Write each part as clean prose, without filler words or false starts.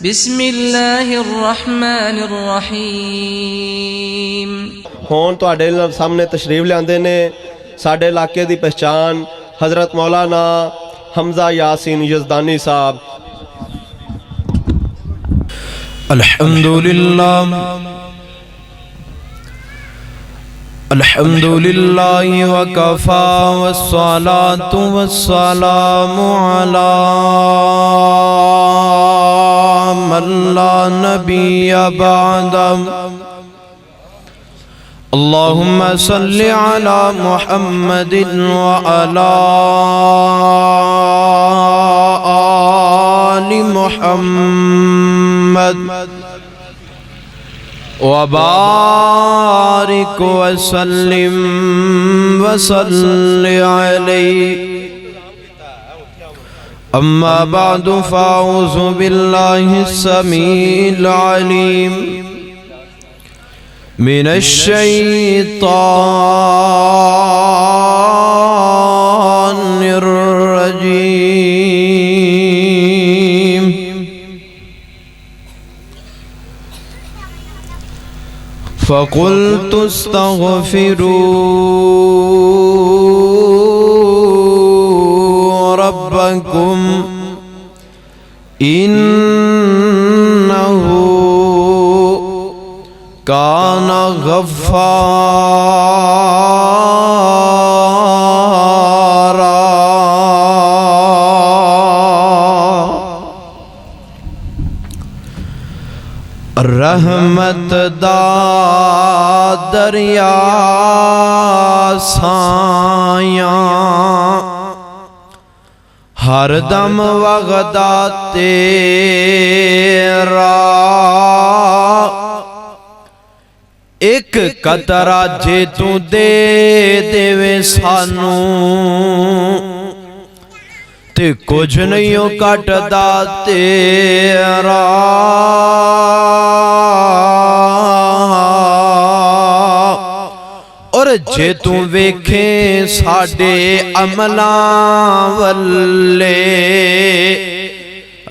بسم اللہ الرحمن الرحیم۔ ہون تواڈے سامنے تشریف لیاندے نے ساڈے علاقے دی پہچان حضرت مولانا حمزہ یاسین یزدانی صاحب۔ الحمدللہ وکفا والصلاة والسلام علی من لا نبی بعد۔ اللہم صل علی محمد وعلی آل محمد وبارک وسلم وصل علیہ۔ اما بعد فاعوذ باللہ السمیع العلیم من الشیطان الرجیم۔ فقلت استغفروا ربکم انہ کان غفارا۔ رحمت دا دریا سایاں ہر دم وغدا تیرا۔ ایک قطرہ جے تو دے دے سانو تے کچھ نہیں کٹ دا تیرا۔ اور جے تو ویکھیں ساڈے عملاں والے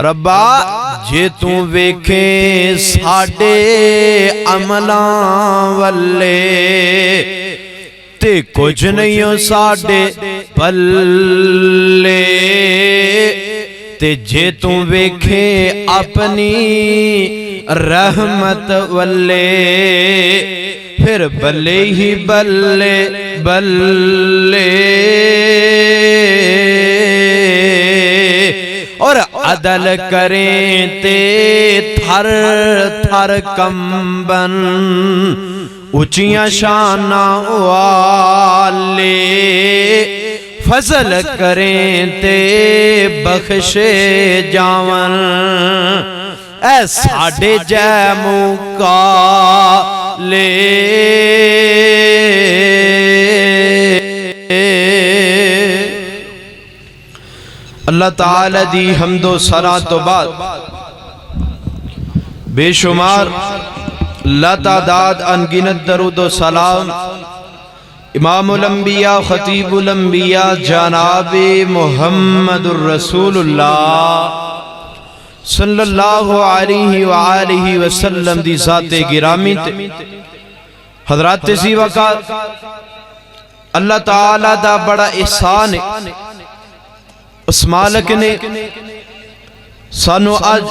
ربا، جے تو ویکھیں ساڈے عملاں والے تے کچھ نہیں ساڈے پلے۔ تے جے تو ویکھیں اپنی رحمت والے پھر بلے ہی بلے بلے۔ اور عدل کریں تے تھر تھر کمبن اونچیاں شاناں والے۔ فضل کریں تے بخشے جاون اے ساڈے جے مقالے۔ اللہ تعالی دی حمد و ثنا تو بعد بے شمار لا تعداد انگنت درود و سلام امام الانبیاء خطیب الانبیاء جناب محمد الرسول اللہ صلی اللہ علیہ وآلہ وسلم دی ذات گرامی تے حضرات سی وقت اللہ تعالی دا بڑا احسان ہے۔ اس مالک نے سانو آج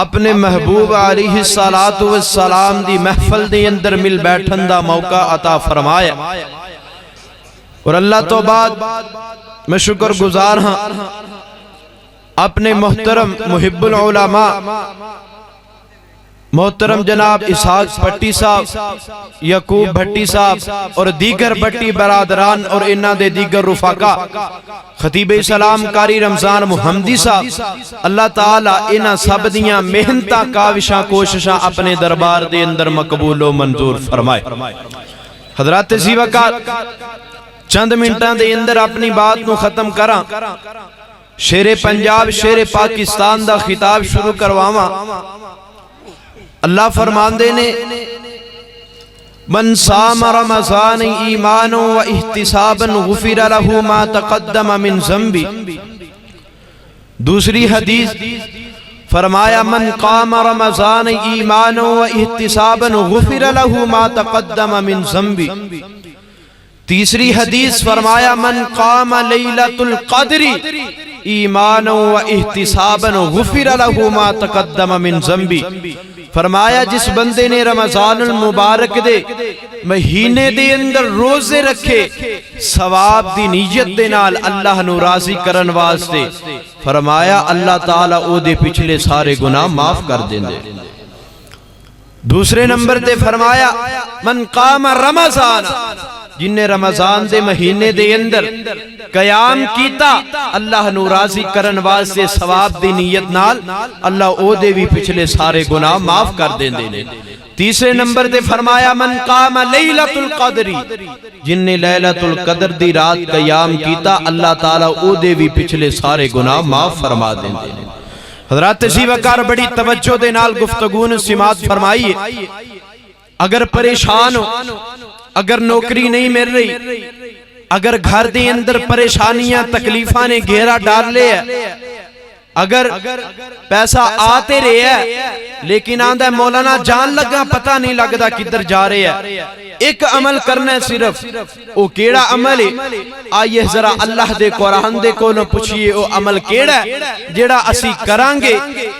اپنے محبوب علیہ السلام دی محفل دے اندر مل بیٹھن دا موقع عطا فرمایا۔ اور اللہ تو بعد میں شکر گزار ہاں اپنے محترم محب العلماء محترم جناب اسحاق بھٹی صاحب، یعقوب بھٹی صاحب اور دیگر بھٹی برادران اور انہاں دے دیگر رفقا، خطیب اسلام قاری رمضان محمدی صاحب، اللہ تعالیٰ انہاں سب دیاں محنتاں کاوشاں کوششاں اپنے دربار دے اندر مقبول و منظور فرمائے۔ حضرات سی وقت چند منٹاں دے اندر اپنی بات نو ختم کراں، شیر پنجاب شیر پاکستان دا خطاب شروع کرواواں۔ اللہ فرماندے نے من صام رمضان ایمانا و احتسابا غفر له ما تقدم من ذنبی۔ دوسری حدیث فرمایا من قام رمضان ایمانا و احتسابا غفر له ما تقدم من ذنبی. تیسری حدیث فرمایا من قام لیلۃ القدر ایمانا و احتسابا غفر له ما تقدم من ذنبی. فرمایا جس بندے نے رمضان المبارک دے مہینے دے اندر روزے رکھے ثواب دی نیت دے نال اللہ نو راضی کرن واسطے، فرمایا اللہ تعالی او دے پچھلے سارے گناہ معاف کر دیندے. دوسرے نمبر تے فرمایا من قام رمضان، جن نے رمضان دے مہینے دے اندر قیام کیتا اللہ نو راضی کرن واسطے ثواب دی نیت نال، اللہ او دے بھی پچھلے سارے گناہ معاف کر دیندے نے. تیسرے نمبر تے فرمایا من قام لیلۃ القدر، جن نے لیلۃ القدر دی رات قیام کیتا اللہ تعالی او دے بھی پچھلے سارے گناہ معاف فرما دیندے نے. حضرات تشریف وکار بڑی توجہ دے نال گفتگو نو سماعت فرمائیے. اگر پریشان ہو، اگر نوکری نہیں مل رہی، اگر گھر دے اندر پریشانیاں تکلیفاں نے گھیرا ڈال لے ہے، اگر پیسہ آتے رہے ہے لیکن آندہ ہے مولانا جان لگا پتہ نہیں لگدا کدھر جا رہے ہے، ایک عمل کرنا ہے صرف. او کیڑا عمل ہے؟ آئیے ذرا اللہ دے قرآن دے کو نہ پوچھئے او عمل کیڑا ہے جیڑا اسی کرانگے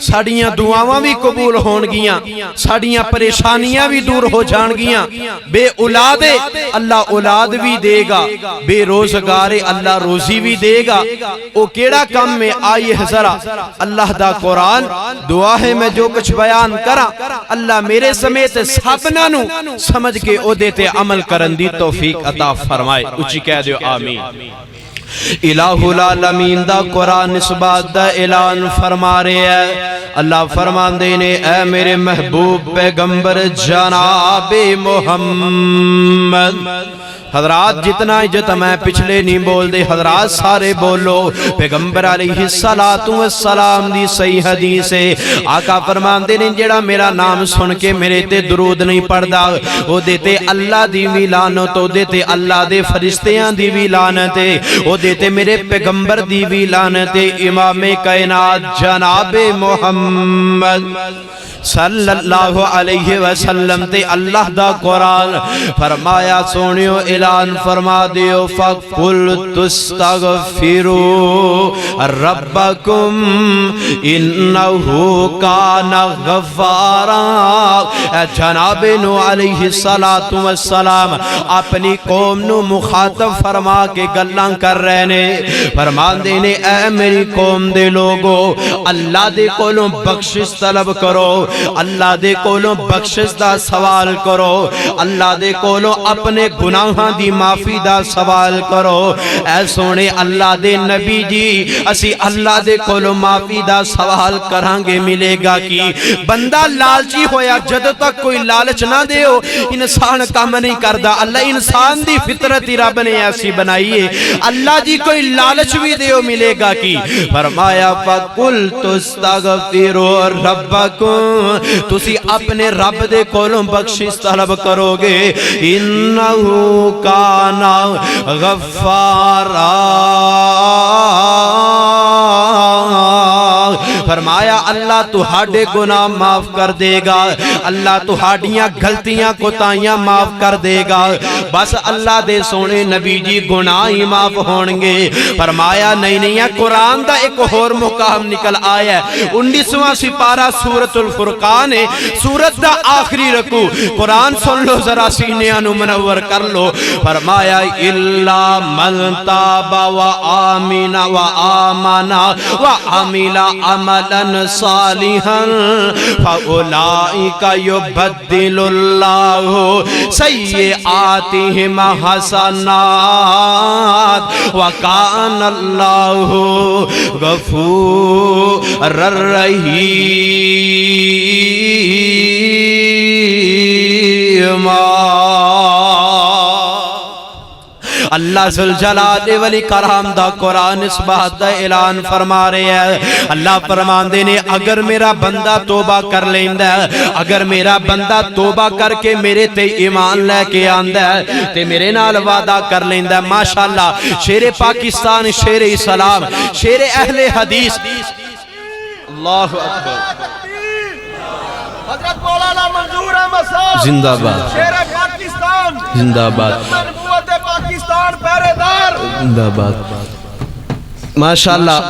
ساڑیاں دعاواں بھی قبول ہون گیاں، ساڑیاں پریشانیاں بھی دور ہو جان گیاں. بے اولادے اللہ اولاد بھی دے گا، بے روزگارے اللہ روزی بھی دے گا. او کیڑا کم میں؟ آئیے ذرا اللہ دا قرآن دعا ہے میں جو کچھ بیان کرا اللہ میرے سمیت سبنا نو سمجھ کے او دیتے عمل کرن دی توفیق عطا فرمائے. اچھی کہہ دیو آمین. الہ العالمین دا قرآن اس بات دا اعلان فرما رہے ہیں. اللہ فرمان دینے اے میرے محبوب پیغمبر جناب محمد. حضرات جتنا عزت میں پچھلے نہیں بول دے، حضرات سارے بولو. پیغمبر علیہ السلام دی صحیح حدیث ہے، آقا فرمان دے نے جڑا میرا نام سن کے میرے تے درود نہیں پڑھدا او دیتے اللہ دی بھی لعنت، او دیتے اللہ دے فرشتیاں دی بھی لعنت، او دیتے میرے پیغمبر دی بھی لعنت. امام کائنات جناب محمد صلی اللہ علیہ وسلم تے اللہ دا قرآن فرمایا سونیو اعلان فرما دیو فَقُلْتُ اسْتَغْفِرُوا رَبَّكُمْ إِنَّهُ كَانَ غَفَّارًا. جناب نو علیہ السلام اپنی قوم نو مخاطب فرما کے گلاں کر رہے نے. فرمان دینے اے میری قوم دے لوگو اللہ دے کولوں بخشش طلب کرو، اللہ دے کولوں بخشش دا سوال کرو، اللہ دے کولوں اپنے گناہاں دی معافی دا سوال کرو. اے سونے اللہ دے نبی جی اسی اللہ دے کولوں معافی دا سوال کرانگے ملے گا کی؟ بندہ لالچی ہویا جد تک کوئی لالچ نہ دے ہو انسان کام نہیں کردا. اللہ انسان دی فطرت ہی رب نے ایسی بنائیے، اللہ جی کوئی لالچ بھی دے ہو ملے گا کی؟ فرمایا فَقُلْتُ اسْتَغْفِرُوا رَبَّكُمْ، تسی اپنے رب دے کولوں بخشش طلب کرو گے. انہو کانا غفارا، فرمایا اللہ تہاڈے گناہ معاف کر دے گا، اللہ تہاڈیاں غلطیاں کوتاہیاں معاف کر دے گا. بس اللہ دے سونے نبی جی گناہ ہی معاف ہونگے؟ فرمایا نہیں نہیں، قرآن دا ایک اور مقام نکل آیا ہے. 19واں سپارہ سورۃ الفرقان ہے، سورت دا آخری رکوع. قرآن سن لو ذرا سینیاں نو منور کر لو. فرمایا الا من تاب و آمن و آمنا و عمل عملا صالحا فاولئک یبدل اللہ سیئاتہم حسنات وکان اللہ غفور رحیم. اللہ ذوالجلال والاکرام دا قرآن اس بات دا اعلان فرما رہے ہیں. اللہ فرمان دے نے اگر میرا بندہ توبہ کر لیندہ ہے، اگر میرا بندہ توبہ کر کے میرے تے ایمان لے کے آندہ ہے تے میرے نال وعدہ کر لیندہ ہے، ماشاءاللہ شیر پاکستان، شیر اسلام، شیر اہل حدیث اللہ اکبر حضرت مولانا منظور احمد صاحب زندہ باد شیر پاکستان زندہ باد نبوت پاکستان پہرے دار زندہ باد ماشاءاللہ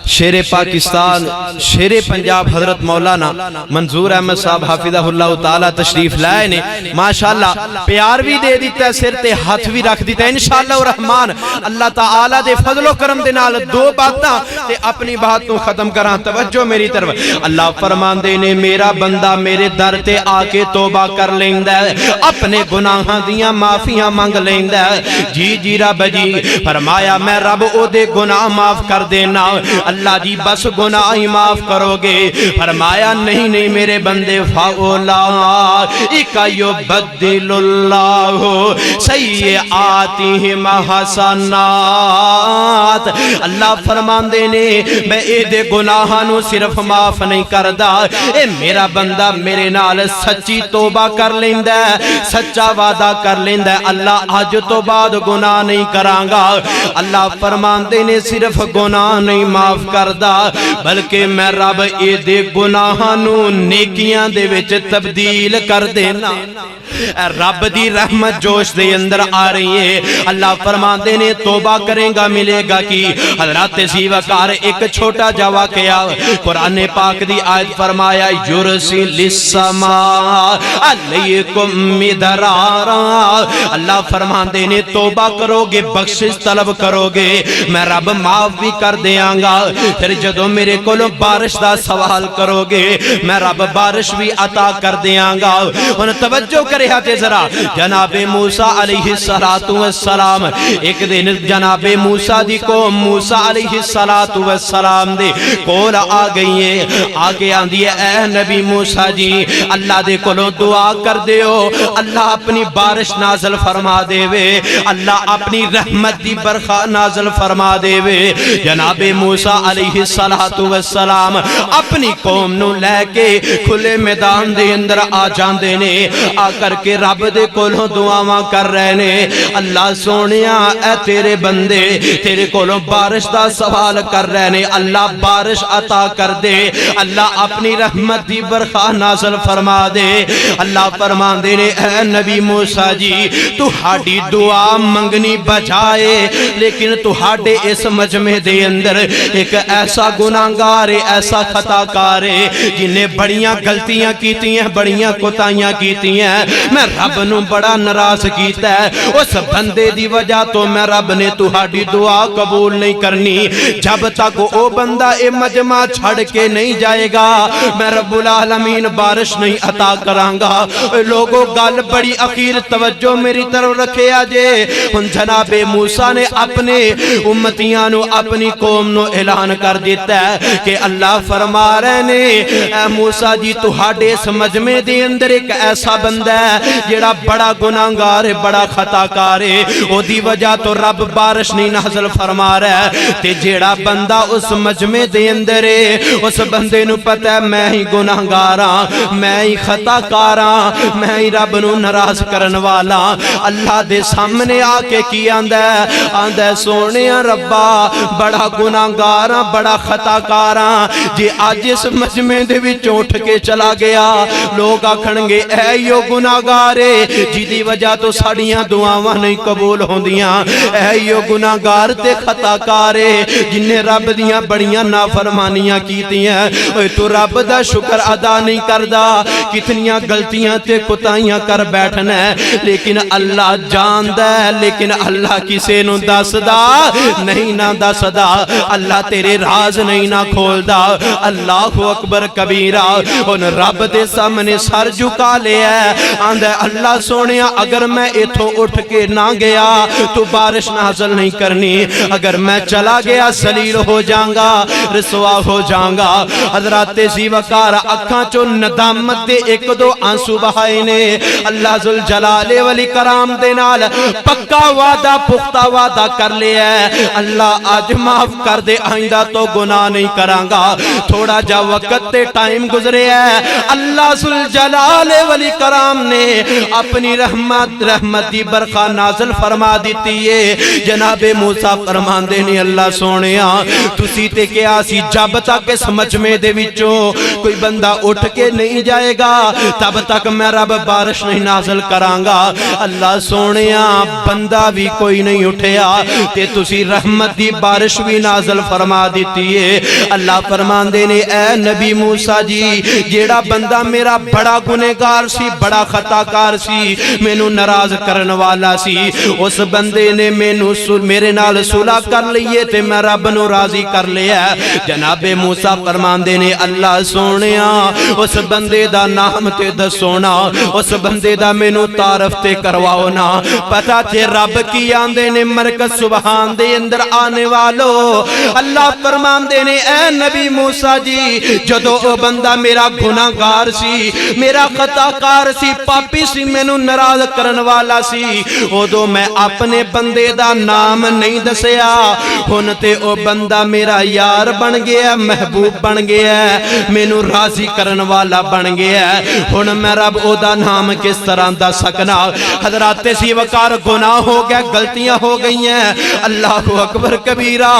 شیر پاکستان شیر پنجاب حضرت مولانا منظور احمد صاحب حافظہ اللہ تعالی تشریف لائے نے ماشاءاللہ پیار بھی دے دیتا ہے سر تے ہاتھ بھی رکھ دیتا ہے انشاءاللہ الرحمن اللہ تعالی دے فضل و کرم دے نال دو باتاں تے اپنی بات تو ختم کراں توجہ میری طرف اللہ فرمان دے نے میرا بندہ میرے در تے آ کے توبہ کر لیندا ہے اپنے گناہاں دیاں معافیاں منگ لیندا ہے جی رب جی فرمایا میں رب او دے گناہ معاف کر دینا اللہ جی بس گناہ ہی معاف کرو گے فرمایا نہیں میرے بندے فَأُولَٰئِکَ یُبَدِّلُ اللَّهُ سَیِّئَاتِہِمْ حَسَنَاتٍ اللہ فرمان دینے میں اے دے گناہاں نو صرف معاف نہیں کردا اے میرا بندہ میرے نال سچی توبہ کر لیندا ہے سچا وعدہ کر لیندا ہے اللہ آج تو بعد گناہ نہیں کرانگا اللہ فرمان دینے صرف گناہ نہیں معاف کردا بلکہ میں رب اے دے گناہاں نو نیکیاں دے وچ تبدیل کر دینا رب دی رحمت جوش دے اندر آ رہی ہے اللہ فرمان دینے توبہ کریں گا ملے گا کی حضرات زیوکار ایک چھوٹا جا واقعہ قرآن پاک دی آیت فرمایا یرسل السماء علیکم مدرارا اللہ فرمان دینے توبہ کرو گے بخشش طلب کرو گے میں رب معاف بھی کر دیاں گا پھر جدو میرے کولو بارش دا سوال کرو گے میں رب بارش بھی عطا کر دیاں گا ان توجہ کرے ہاتے ذرا جناب موسیٰ علیہ السلام ایک دن جناب موسیٰ دی قوم موسیٰ علیہ السلام دے کول آ گئی ہے آگے آن دیئے اے نبی موسیٰ جی اللہ دے کولو دعا کر دیو اللہ اپنی بارش نازل فرما دے وے اللہ اپنی رحمت دی برخہ نازل فرما دے وے جناب موسیٰ علیہ السلام اپنی قوم نو لے کے کھلے میدان دے اندر آ جان دینے آ کر کے رب دے کولوں دعاواں کر رہے نے اللہ سونیا اے تیرے بندے تیرے کولوں بارش دا سوال کر رہے نے اللہ بارش عطا کر دے اللہ اپنی رحمت دی برخہ نازل فرما دے اللہ فرمان دے نے اے نبی موسیٰ جی تو ہاڑی دعا منگنی بجائے لیکن تو ہاڑے اس مجمع دے اندر ایک ایسا گناہگار ایسا خطاکار جنہیں بڑیاں غلطیاں کیتی ہیں بڑیاں کوتاہیاں کیتی ہیں میں رب نو بڑا ناراض کیتا ہے اس بندے دی وجہ تو میں رب نے تہاڈی دعا قبول نہیں کرنی جب تک او بندہ اے مجمع چھڑ کے نہیں جائے گا میں رب العالمین بارش نہیں عطا کرانگا لوگوں گل بڑی اخیر توجہ میری طرف رکھے آجے ان جناب موسیٰ نے اپنے امتیاں نو اپنی قوم نو اعلان کر دیتا ہے کہ اللہ فرما رہے نے اے موسیٰ جی تہاڈے اس مجمع دے اندر ایک ایسا بندہ ہے جیڑا بڑا گناہگار ہے بڑا خطاکار ہے او دی وجہ تو رب بارش نہیں نازل فرما رہا ہے تے جیڑا بندہ اس مجمع دے اندر ہے اس بندے نو پتہ ہے میں ہی گناہگار ہاں میں ہی خطاکار ہاں میں ہی رب نو ناراض کرن والا اللہ دے سامنے آ کے کی آندا ہے سونیا ربا بڑا گناہگار ہاں بڑا خطاکار ہاں جی آج اس مجمع دے وچ اٹھ کے چلا گیا لوگ آکھن گے اے یو گناہگارے جی دی وجہ تو ساڑیاں دعاواں نہیں قبول ہوندیاں اے یو گناہگار تے خطاکارے جنہیں رب دیاں بڑیاں نافرمانیاں کیتی ہیں اے تو رب دا شکر ادا نہیں کردہ کتنیاں غلطیاں تے کتائیاں کر بیٹھنا ہے لیکن اللہ جاندہ ہے لیکن اللہ کسے نو دسدا نہیں نہ دسدا اللہ تیرے راز نہیں نہ کھولدا اللہ اکبر کبیرہ ان رب دے سامنے سر جھکا لے ہے آندھے اللہ سونیا اگر میں ایتھوں اٹھ کے نہ گیا تو بارش نازل نہیں کرنی اگر میں چلا گیا ذلیل ہو جاؤں گا رسوا ہو جاؤں گا حضرات زیوکار اکھاں چو ندامت دے ایک دو آنسو بہائے نے اللہ ذوالجلال والاکرام دے نال پکا وعدہ پختہ وعدہ کر لے ہے اللہ آج معاف کر دے آئندہ آئندہ تو گناہ نہیں کرانگا. تھوڑا جا وقت تے ٹائم گزرے ہے. اللہ ذوالجلال والاکرام نے اپنی رحمت دی برخہ نازل فرما دیتی ہے. جناب موسیٰ فرماندے نے اللہ سونیا تسی تے کیا سی جب تک اس مجمع دے وچوں کوئی بندہ اٹھ کے نہیں جائے گا تب تک میں رب بارش نہیں نازل کرانگا. اللہ سونیا بندہ بھی کوئی نہیں اٹھیا تے تسی رحمت دی بارش بھی نازل فرما دیتی ہے. اللہ فرماندے نے اے نبی موسیٰ جی جیڑا بندہ میرا بڑا گنہگار سی بڑا خطاکار سی مینوں ناراض کرن والا سی اس بندے نے میرے نال صلح کر لئیے تے میں رب نو راضی کر لیا. جناب موسیٰ فرماندے نے اللہ سونیا اس بندے دا نام تے دسونا اس بندے دا مینوں تعارف تے کرواؤ نا. پتہ تے رب کی آندے نے مرکز سبحان دے اندر آنے والو. اللہ فرماندے نے اے نبی موسیٰ جی جدو او بندہ میرا گناہگار سی میرا خطاکار سی پاپی سی مینوں ناراض کرن والا سی اودوں میں اپنے بندے دا نام نہیں دسیا. ہن تے او بندہ میرا یار بن گیا محبوب بن گیا مینوں راضی کرن والا بن گیا. ہن میں رب او دا نام کس طرح دس سکنا. حضرات سی وقار گناہ ہو گیا غلطیاں ہو گئی ہیں. اللہ اکبر کبیرہ.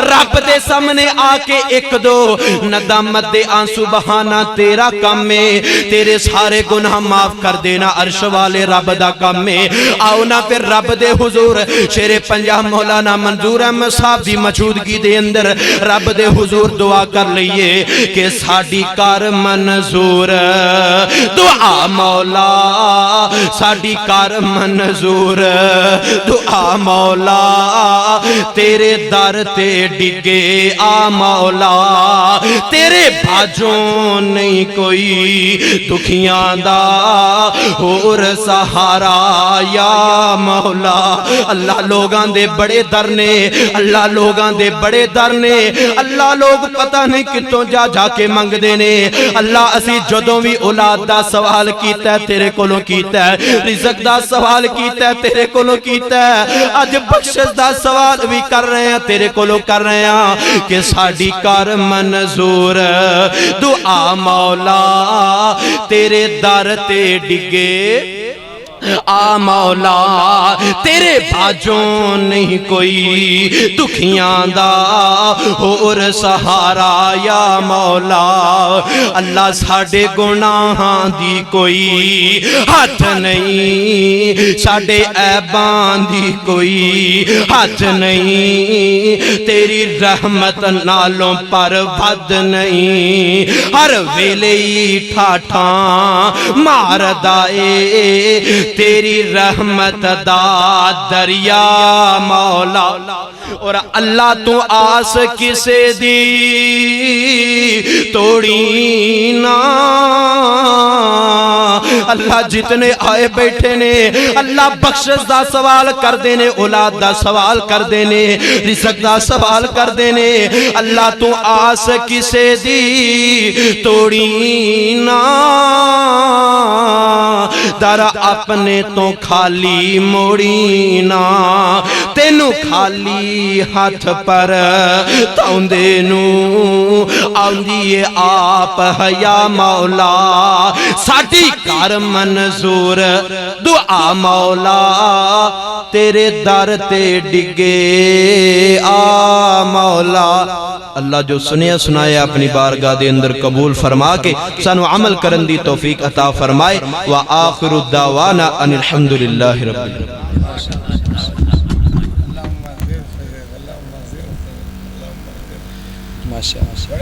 رب دے سامنے آ کے ایک دو ندامت دے آنسو بہانا تیرا کام ہے. تیرے سارے گناہ معاف کر دینا عرش والے رب دا کام ہے. آؤ نا پھر رب دے حضور شیر پنجاب مولانا منظور احمد صاحب دی موجودگی دے اندر رب دے حضور دعا کر لئیے کہ ساڈی کار منظور. دعا مولا ساڈی کار منظور. دعا مولا تیرے در تے ڈگے آ مولا تیرے بھاجوں نہیں کوئی دکھیاں دا اور سہارا یا مولا. اللہ لوگاں دے بڑے در نے اللہ لوگاں دے بڑے در نے. اللہ لوگ پتہ نہیں کتوں جا کے منگ دے نے. اللہ اسی جدوں بھی اولاد دا سوال کیتا ہے تیرے کولوں کیتا ہے رزق دا سوال کیتا ہے تیرے کولوں کیتا ہے اج بخشش دا سوال بھی کر رہے ہیں تیرے کولوں کر رہے ہیں کہ ساڈی کار منظور. دعا مولا تیرے در تے ڈگے آ مولا تیرے بھاجوں نہیں کوئی دکھیاں دا اور سہارا یا مولا. اللہ ساڑے گناہاں دی کوئی ہاتھ نہیں ساڑے عیبان دی کوئی ہاتھ نہیں تیری رحمت نالوں پر ود نہیں. ہر ویلے ٹھاٹھاں مار دائے تیری رحمت دا دریا مولا. اور اللہ تو آس کسے دی توڑی نا. اللہ جتنے آئے بیٹھے نے اللہ بخشش دا سوال کر دینے اولاد دا سوال کر دینے رزق دا سوال کر دینے. اللہ تو آس کسے دی توڑی نا در اپنے تو خالی موڑی نا. تینو خالی ہاتھ پر تاؤندے نو آندیے آپ یا مولا. ساڑی کار منظور. دعا مولا تیرے در تے ڈگے آ مولا. اللہ جو سنیا سنایا اپنی بارگاہ دے اندر قبول فرما کے سانو عمل کرن دی توفیق عطا فرمائے. وآخر الدعوانا ان الحمدللہ رب العالمین. ماشاءاللہ.